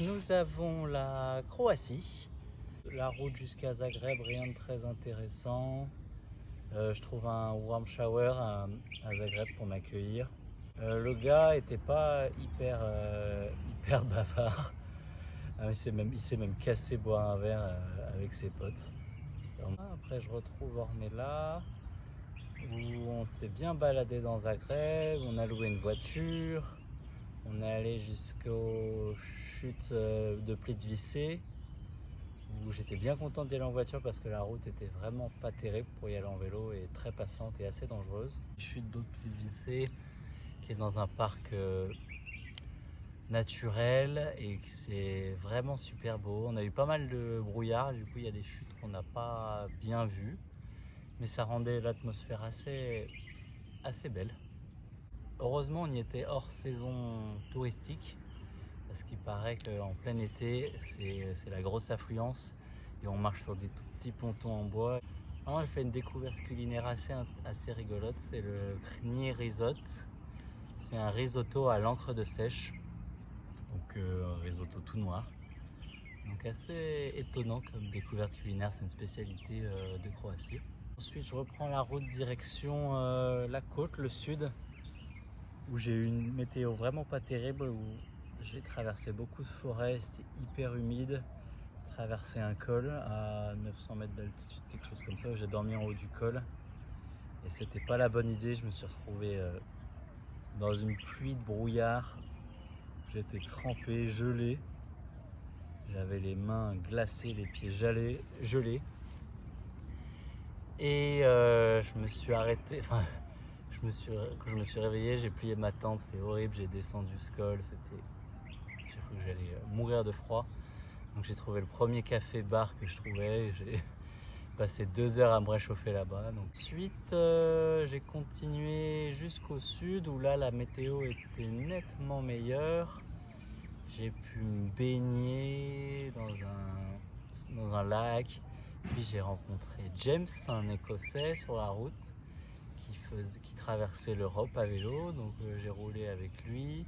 nous avons la Croatie. La route jusqu'à Zagreb, rien de très intéressant. Je trouve un warm shower à Zagreb pour m'accueillir. Le gars était pas hyper bavard. Il s'est même cassé boire un verre avec ses potes. Après je retrouve Ornella, où on s'est bien baladé dans Zagreb, on a loué une voiture, on est allé jusqu'aux chutes de Plitvice, où j'étais bien content d'y aller en voiture parce que la route était vraiment pas terrible pour y aller en vélo et très passante et assez dangereuse. Chute d'eau de Plitvice qui est dans un parc naturel et c'est vraiment super beau. On a eu pas mal de brouillard, du coup il y a des chutes qu'on n'a pas bien vues, mais ça rendait l'atmosphère assez belle. Heureusement on y était hors saison touristique, parce qu'il paraît qu'en plein été c'est la grosse affluence et on marche sur des tout petits pontons en bois. Alors, j'ai fait une découverte culinaire assez rigolote, c'est le Krni risotto. C'est un risotto à l'encre de sèche, donc un risotto tout noir. Donc assez étonnant comme découverte culinaire, c'est une spécialité de Croatie. Ensuite je reprends la route direction la côte, le sud, où j'ai eu une météo vraiment pas terrible, où j'ai traversé beaucoup de forêts, c'était hyper humide, traversé un col à 900 mètres d'altitude, quelque chose comme ça, où j'ai dormi en haut du col. Et c'était pas la bonne idée, je me suis retrouvé dans une pluie de brouillard, j'étais trempé, gelé. J'avais les mains glacées, les pieds gelés. Et je me suis arrêté, quand je me suis réveillé, j'ai plié ma tente, c'est horrible, j'ai descendu ce col, j'ai cru que j'allais mourir de froid. Donc j'ai trouvé le premier café-bar que je trouvais, j'ai passé 2 heures à me réchauffer là-bas. Donc ensuite, j'ai continué jusqu'au sud, où là la météo était nettement meilleure. J'ai pu me baigner dans un lac, puis j'ai rencontré James, un Écossais sur la route qui traversait l'Europe à vélo, donc j'ai roulé avec lui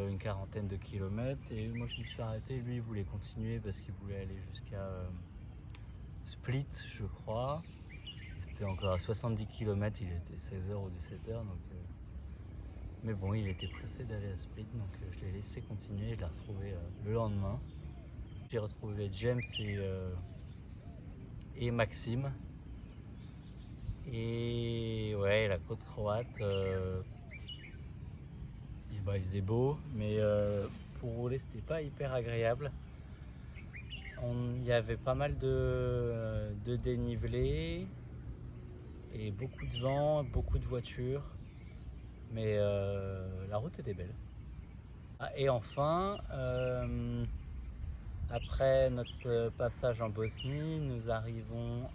une quarantaine de kilomètres et moi je me suis arrêté, lui il voulait continuer parce qu'il voulait aller jusqu'à Split je crois, et c'était encore à 70 km, il était 16h ou 17h, donc mais bon, il était pressé d'aller à Split, donc je l'ai laissé continuer, je l'ai retrouvé le lendemain. J'ai retrouvé James et Maxime. Et ouais, la côte croate, il faisait beau, mais pour rouler, c'était pas hyper agréable. Il y avait pas mal de dénivelé et beaucoup de vent, beaucoup de voitures, mais la route était belle. Ah, et enfin, après notre passage en Bosnie, nous arrivons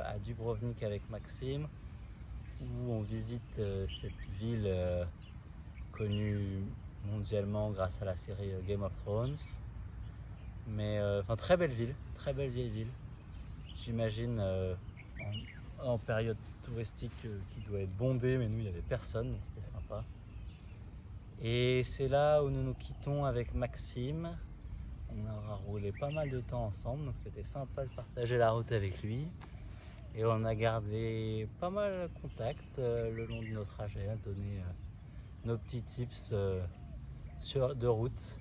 à Dubrovnik avec Maxime, où on visite cette ville connue mondialement grâce à la série Game of Thrones. Mais enfin, très belle ville, très belle vieille ville. J'imagine en période touristique qui doit être bondée, mais nous il n'y avait personne, donc c'était sympa. Et c'est là où nous nous quittons avec Maxime. On aura roulé pas mal de temps ensemble, donc c'était sympa de partager la route avec lui. Et on a gardé pas mal de contacts le long de nos trajets, à donner nos petits tips de route.